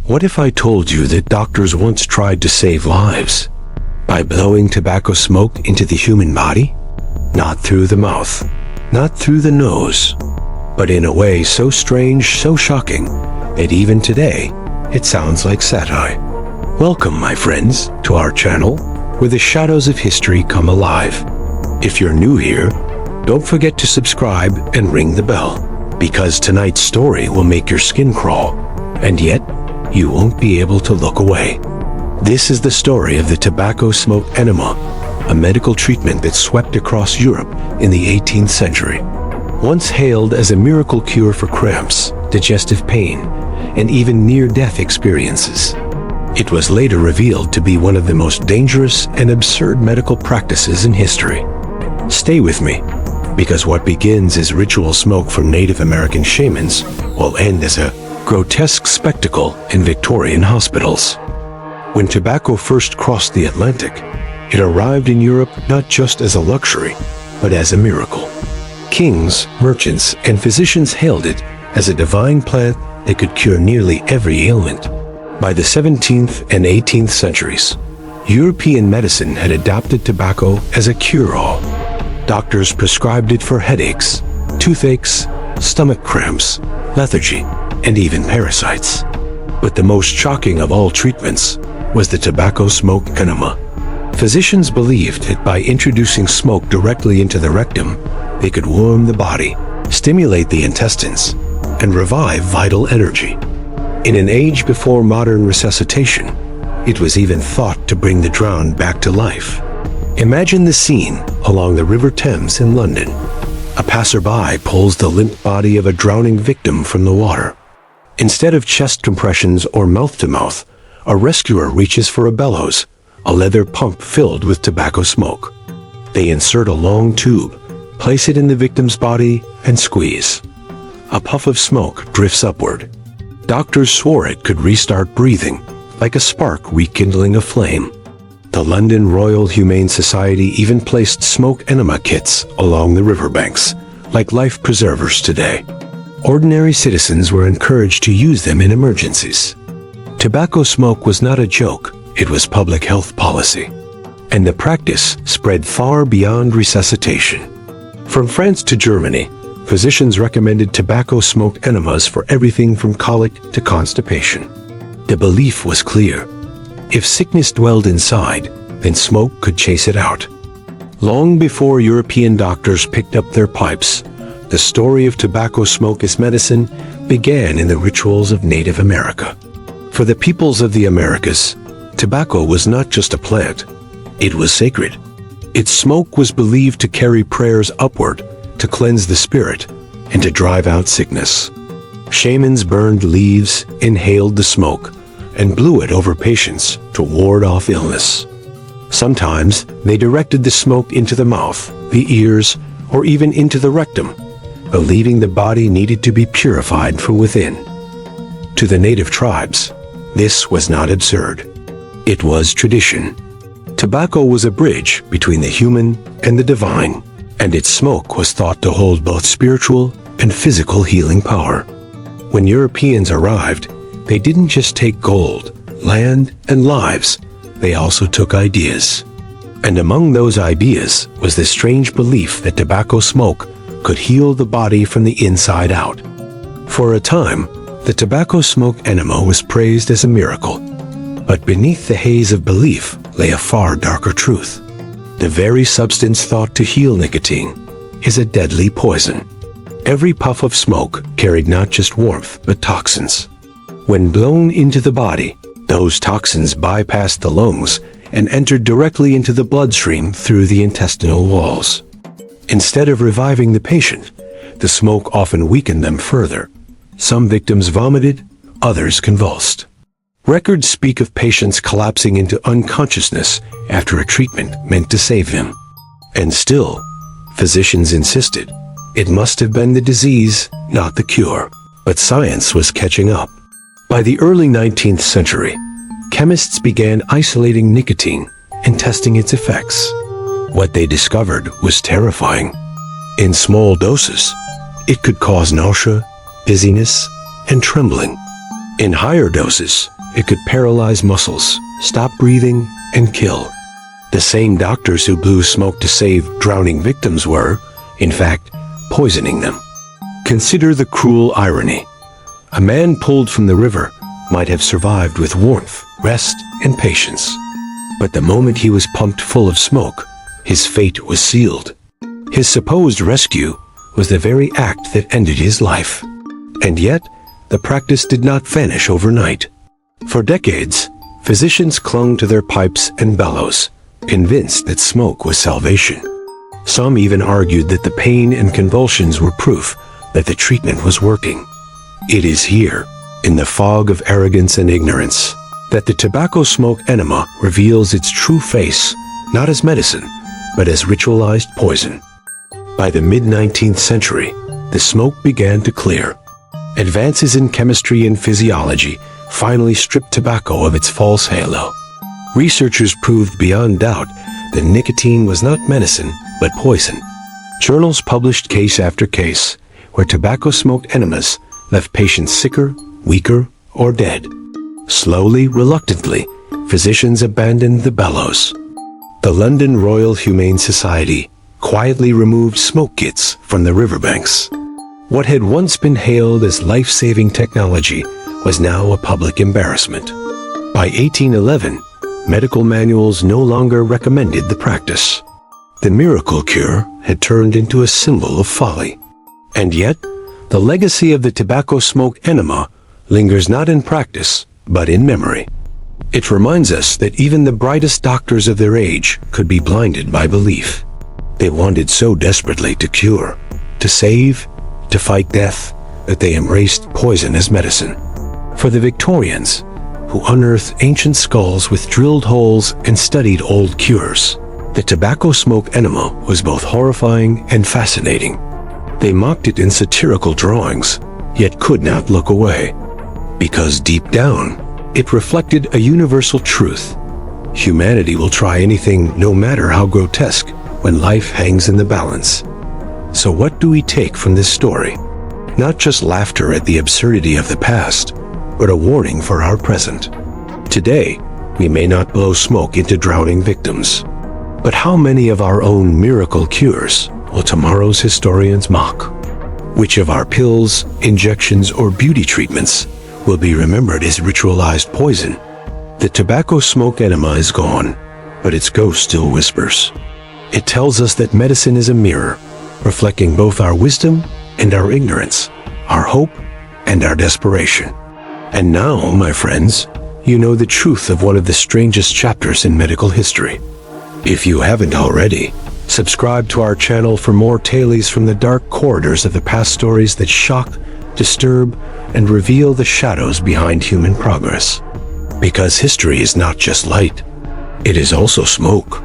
What if I told you that doctors once tried to save lives by blowing tobacco smoke into the human body? Not through the mouth, not through the nose, but in a way so strange, so shocking, that even today, it sounds like satire. Welcome, my friends, to our channel, where the shadows of history come alive. If you're new here, don't forget to subscribe and ring the bell, because tonight's story will make your skin crawl, and yet, you won't be able to look away. This is the story of the tobacco smoke enema, a medical treatment that swept across Europe in the 18th century. Once hailed as a miracle cure for cramps, digestive pain, and even near-death experiences, it was later revealed to be one of the most dangerous and absurd medical practices in history. Stay with me, because what begins as ritual smoke from Native American shamans will end as a grotesque spectacle in Victorian hospitals. When tobacco first crossed the Atlantic, it arrived in Europe not just as a luxury, but as a miracle. Kings, merchants, and physicians hailed it as a divine plant that could cure nearly every ailment. By the 17th and 18th centuries, European medicine had adopted tobacco as a cure-all. Doctors prescribed it for headaches, toothaches, stomach cramps, lethargy, and even parasites. But the most shocking of all treatments was the tobacco smoke enema. Physicians believed that by introducing smoke directly into the rectum, they could warm the body, stimulate the intestines, and revive vital energy. In an age before modern resuscitation, it was even thought to bring the drowned back to life. Imagine the scene along the River Thames in London. A passerby pulls the limp body of a drowning victim from the water. Instead of chest compressions or mouth-to-mouth, a rescuer reaches for a bellows, a leather pump filled with tobacco smoke. They insert a long tube, place it in the victim's body, and squeeze. A puff of smoke drifts upward. Doctors swore it could restart breathing, like a spark rekindling a flame. The London Royal Humane Society even placed smoke enema kits along the riverbanks, like life preservers today. Ordinary citizens were encouraged to use them in emergencies. Tobacco smoke was not a joke, it was public health policy. And the practice spread far beyond resuscitation. From France to Germany, physicians recommended tobacco smoke enemas for everything from colic to constipation. The belief was clear. If sickness dwelled inside, then smoke could chase it out. Long before European doctors picked up their pipes, the story of tobacco smoke as medicine began in the rituals of Native America. For the peoples of the Americas, tobacco was not just a plant, it was sacred. Its smoke was believed to carry prayers upward, to cleanse the spirit, and to drive out sickness. Shamans burned leaves, inhaled the smoke, and blew it over patients to ward off illness. Sometimes they directed the smoke into the mouth, the ears, or even into the rectum, believing the body needed to be purified from within. To the native tribes, this was not absurd. It was tradition. Tobacco was a bridge between the human and the divine, and its smoke was thought to hold both spiritual and physical healing power. When Europeans arrived, they didn't just take gold, land, and lives, they also took ideas. And among those ideas was the strange belief that tobacco smoke could heal the body from the inside out. For a time, the tobacco smoke enema was praised as a miracle. But beneath the haze of belief lay a far darker truth. The very substance thought to heal nicotine is a deadly poison. Every puff of smoke carried not just warmth, but toxins. When blown into the body, those toxins bypassed the lungs and entered directly into the bloodstream through the intestinal walls. Instead of reviving the patient, the smoke often weakened them further. Some victims vomited, others convulsed. Records speak of patients collapsing into unconsciousness after a treatment meant to save them. And still, physicians insisted it must have been the disease, not the cure. But science was catching up. By the early 19th century, chemists began isolating nicotine and testing its effects. What they discovered was terrifying. In small doses, it could cause nausea, dizziness, and trembling. In higher doses, it could paralyze muscles, stop breathing, and kill. The same doctors who blew smoke to save drowning victims were, in fact, poisoning them. Consider the cruel irony. A man pulled from the river might have survived with warmth, rest, and patience. But the moment he was pumped full of smoke, his fate was sealed. His supposed rescue was the very act that ended his life. And yet, the practice did not vanish overnight. For decades, physicians clung to their pipes and bellows, convinced that smoke was salvation. Some even argued that the pain and convulsions were proof that the treatment was working. It is here, in the fog of arrogance and ignorance, that the tobacco smoke enema reveals its true face, not as medicine, but as ritualized poison. By the mid-19th century, the smoke began to clear. Advances in chemistry and physiology finally stripped tobacco of its false halo. Researchers proved beyond doubt that nicotine was not medicine, but poison. Journals published case after case where tobacco smoke enemas left patients sicker, weaker, or dead. Slowly, reluctantly, physicians abandoned the bellows. The London Royal Humane Society quietly removed smoke kits from the riverbanks. What had once been hailed as life-saving technology was now a public embarrassment. By 1811, medical manuals no longer recommended the practice. The miracle cure had turned into a symbol of folly. And yet, the legacy of the tobacco smoke enema lingers not in practice, but in memory. It reminds us that even the brightest doctors of their age could be blinded by belief. They wanted so desperately to cure, to save, to fight death, that they embraced poison as medicine. For the Victorians, who unearthed ancient skulls with drilled holes and studied old cures, the tobacco smoke enema was both horrifying and fascinating. They mocked it in satirical drawings, yet could not look away. Because deep down, it reflected a universal truth. Humanity will try anything, no matter how grotesque, when life hangs in the balance. So what do we take from this story? Not just laughter at the absurdity of the past, but a warning for our present. Today, we may not blow smoke into drowning victims. But how many of our own miracle cures will tomorrow's historians mock? Which of our pills, injections, or beauty treatments will be remembered as ritualized poison? The tobacco smoke enema is gone, but its ghost still whispers. It tells us that medicine is a mirror, reflecting both our wisdom and our ignorance, our hope and our desperation. And now, my friends, you know the truth of one of the strangest chapters in medical history. If you haven't already, subscribe to our channel for more tales from the dark corridors of the past, stories that shock, disturb, and reveal the shadows behind human progress. Because history is not just light, it is also smoke.